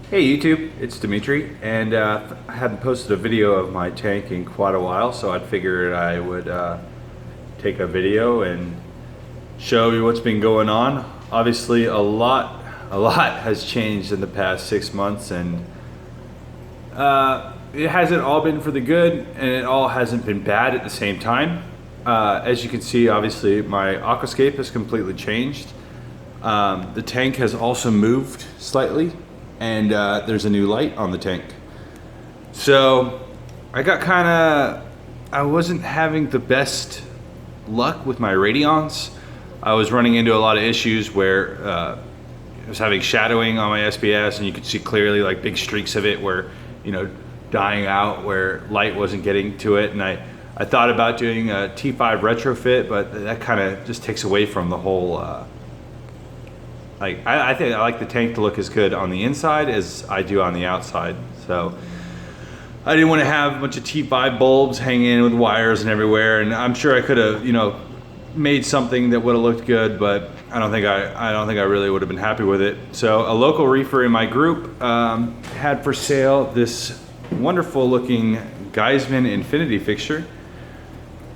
Hey YouTube, it's Dimitri, and I hadn't posted a video of my tank in quite a while, so I figured I would take a video and show you what's been going on. Obviously, a lot has changed in the past 6 months, and it hasn't all been for the good, and it all hasn't been bad at the same time. As you can see, obviously, my aquascape has completely changed. The tank has also moved slightly, and there's a new light on the tank. So I wasn't having the best luck with my radions. I was running into a lot of issues where I was having shadowing on my SPS, and you could see clearly like big streaks of it where, dying out where light wasn't getting to it. And I thought about doing a T5 retrofit, but that kind of just takes away from the whole I think I like the tank to look as good on the inside as I do on the outside. So I didn't want to have a bunch of T5 bulbs hanging with wires and everywhere. And I'm sure I could have, made something that would have looked good, but I don't think I really would have been happy with it. So a local reefer in my group had for sale this wonderful looking Geisman infinity fixture,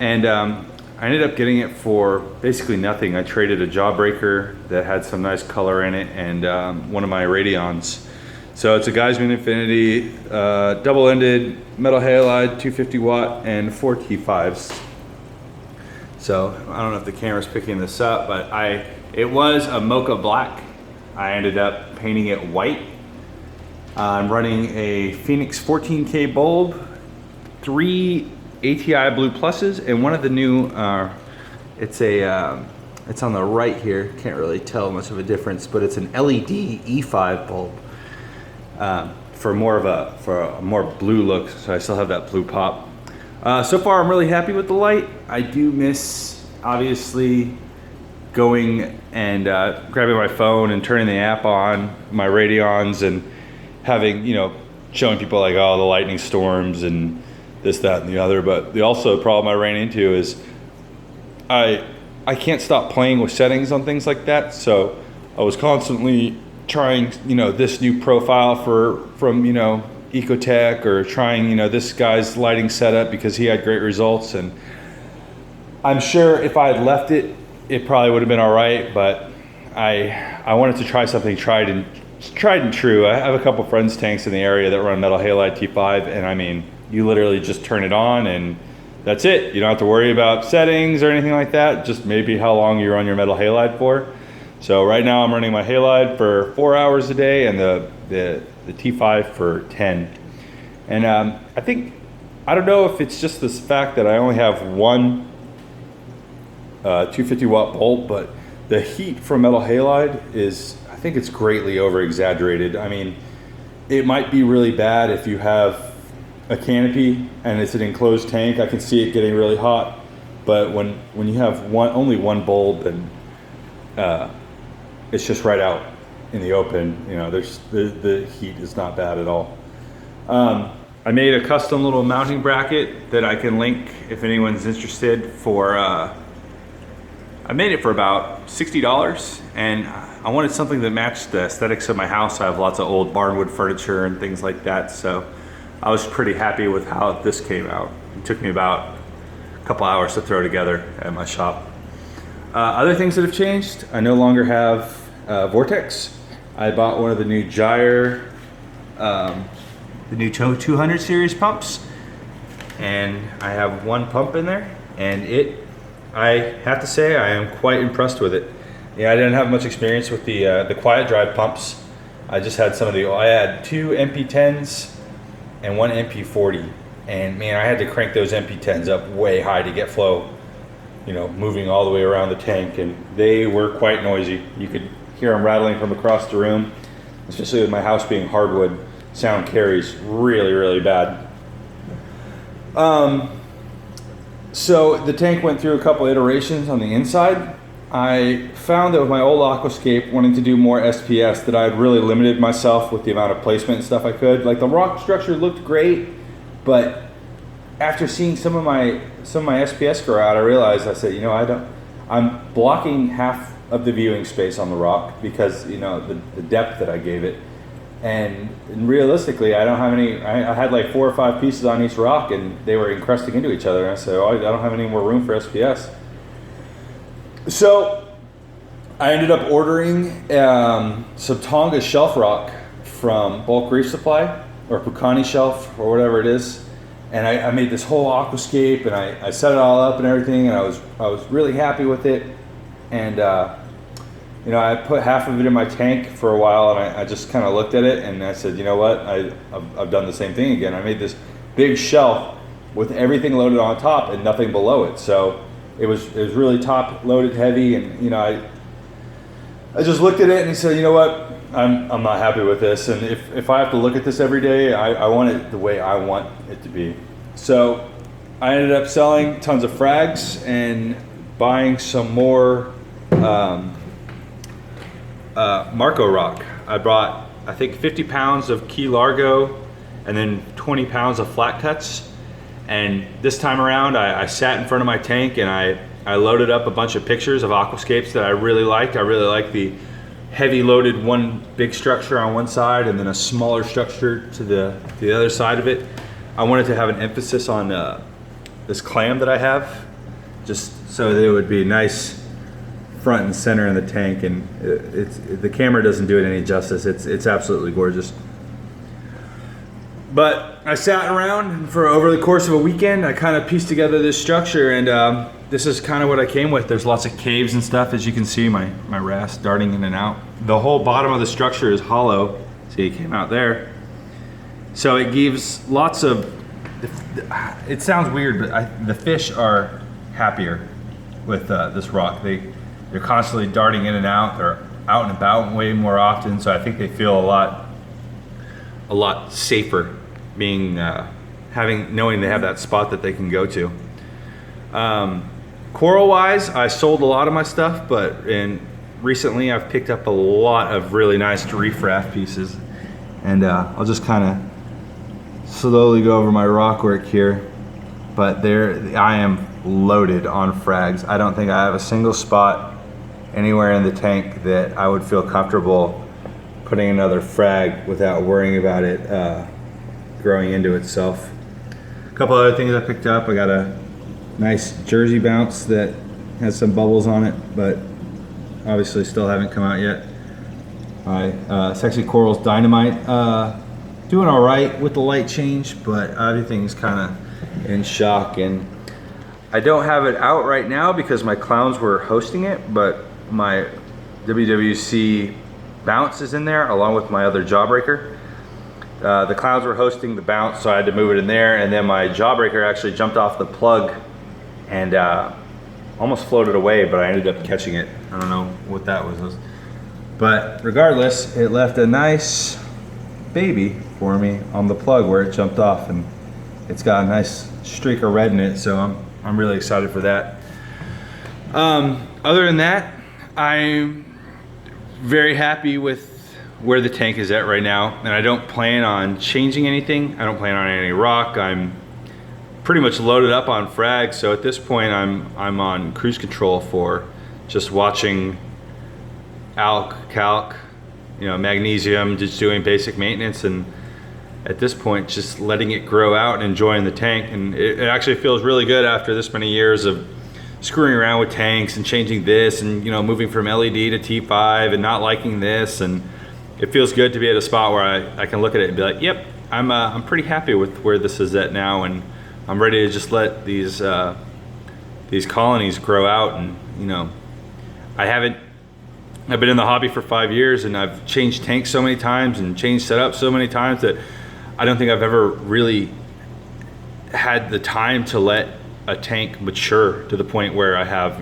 and I ended up getting it for basically nothing. I traded a jawbreaker that had some nice color in it and one of my radions. So it's a Geisman Infinity, double-ended metal halide, 250 watt, and 4 T5s. So I don't know if the camera's picking this up, but it was a mocha black. I ended up painting it white. I'm running a Phoenix 14K bulb, 3 ATI Blue Pluses, and one of the new, it's on the right here, can't really tell much of a difference, but it's an LED E5 bulb for a more blue look, so I still have that blue pop. So far I'm really happy with the light. I do miss, obviously, going and grabbing my phone and turning the app on, my radions, and having, showing people like, oh, the lightning storms and this, that, and the other. But the problem I ran into is I can't stop playing with settings on things like that. So I was constantly trying, this new profile from Ecotech, or trying, this guy's lighting setup because he had great results. And I'm sure if I had left it, it probably would have been all right. But I wanted to try something tried and true. I have a couple friends' tanks in the area that run metal halide T5, and I mean, you literally just turn it on and that's it. You don't have to worry about settings or anything like that, just maybe how long you run your metal halide for. So right now I'm running my halide for 4 hours a day and the T5 for 10. And I don't know if it's just this fact that I only have one 250 watt bulb, but the heat from metal halide I think it's greatly over exaggerated. I mean, it might be really bad if you have a canopy and it's an enclosed tank. I can see it getting really hot, but when you have only one bulb and it's just right out in the open, the heat is not bad at all. I made a custom little mounting bracket that I can link if anyone's interested for I made it for about $60, and I wanted something that matched the aesthetics of my house. I have lots of old barnwood furniture and things like that, so I was pretty happy with how this came out. It took me about a couple hours to throw together at my shop. Other things that have changed, I no longer have Vortex. I bought one of the new Gyre, the new 200 series pumps, and I have one pump in there, and I have to say I am quite impressed with it. Yeah, I didn't have much experience with the quiet drive pumps. I just had I had 2 MP10s and 1 MP40, and man, I had to crank those MP10s up way high to get flow, moving all the way around the tank, and they were quite noisy. You could hear them rattling from across the room, especially with my house being hardwood. Sound carries really, really bad. So the tank went through a couple iterations on the inside. I found that with my old aquascape, wanting to do more SPS, that I had really limited myself with the amount of placement and stuff I could. Like, the rock structure looked great, but after seeing some of my SPS grow out, I realized, I said, I'm blocking half of the viewing space on the rock because, the depth that I gave it. And realistically, I don't have any. I had like 4 or 5 pieces on each rock, and they were encrusting into each other. And I said, oh, I don't have any more room for SPS. So I ended up ordering some Tonga shelf rock from Bulk Reef Supply, or Pukani shelf, or whatever it is. And I made this whole aquascape, and I set it all up and everything, and I was really happy with it. And you know, I put half of it in my tank for a while, and I just kind of looked at it, and I said, you know what, I've done the same thing again. I made this big shelf with everything loaded on top and nothing below it. So it was really top loaded heavy, and you know, I just looked at it and he said, you know what, I'm not happy with this, and if I have to look at this every day, I want it the way I want it to be. So I ended up selling tons of frags and buying some more Marco rock. I brought, I think, 50 pounds of Key Largo and then 20 pounds of flat cuts. And this time around, I sat in front of my tank and I loaded up a bunch of pictures of aquascapes that I really liked. I really liked the heavy loaded one big structure on one side and then a smaller structure to the other side of it. I wanted to have an emphasis on this clam that I have, just so that it would be nice front and center in the tank, and the camera doesn't do it any justice. It's absolutely gorgeous. But I sat around, and for over the course of a weekend, I kind of pieced together this structure, and this is kind of what I came with. There's lots of caves and stuff, as you can see, my wrasse darting in and out. The whole bottom of the structure is hollow. See, it came out there. So it gives lots of, it sounds weird, but the fish are happier with this rock. They're constantly darting in and out. They're out and about way more often, so I think they feel a lot safer being knowing they have that spot that they can go to. Coral wise, I sold a lot of my stuff, but recently I've picked up a lot of really nice reef raft pieces, and I'll just kind of slowly go over my rock work here. But I am loaded on frags. I don't think I have a single spot anywhere in the tank that I would feel comfortable putting another frag without worrying about it growing into itself. A couple other things I picked up. I got a nice Jersey bounce that has some bubbles on it, but obviously still haven't come out yet. My Sexy Corals Dynamite, doing all right with the light change, but everything's kind of in shock. And I don't have it out right now because my clowns were hosting it, but my WWC bounce is in there along with my other jawbreaker. The clowns were hosting the bounce, so I had to move it in there, and then my jawbreaker actually jumped off the plug and almost floated away, but I ended up catching it. I don't know what that was. But regardless, it left a nice baby for me on the plug where it jumped off, and it's got a nice streak of red in it, so I'm really excited for that. Other than that, I'm very happy with where the tank is at right now, and I don't plan on changing anything. I don't plan on any rock. I'm pretty much loaded up on frags, so at this point I'm on cruise control for just watching alk, calc, magnesium, just doing basic maintenance, and at this point just letting it grow out and enjoying the tank. And it actually feels really good after this many years of screwing around with tanks and changing this and moving from LED to T5 and not liking this, and it feels good to be at a spot where I can look at it and be like, yep, I'm pretty happy with where this is at now, and I'm ready to just let these colonies grow out. And I've been in the hobby for 5 years, and I've changed tanks so many times and changed setups so many times that I don't think I've ever really had the time to let a tank mature to the point where I have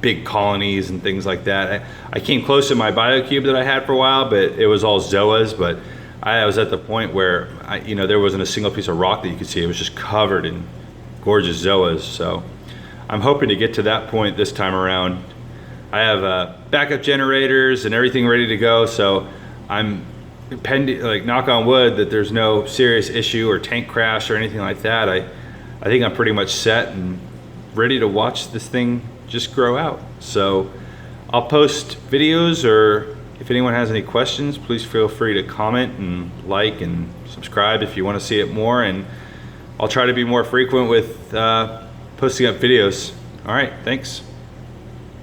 big colonies and things like that. I came close to my BioCube that I had for a while, but it was all zoas. But I was at the point where there wasn't a single piece of rock that you could see. It was just covered in gorgeous zoas. So I'm hoping to get to that point this time around. I have backup generators and everything ready to go, so I'm pending, like, knock on wood, that there's no serious issue or tank crash or anything like that. I think I'm pretty much set and ready to watch this thing just grow out. So I'll post videos or If anyone has any questions, please feel free to comment and like and subscribe if you want to see it more, and I'll try to be more frequent with posting up videos. All right, thanks.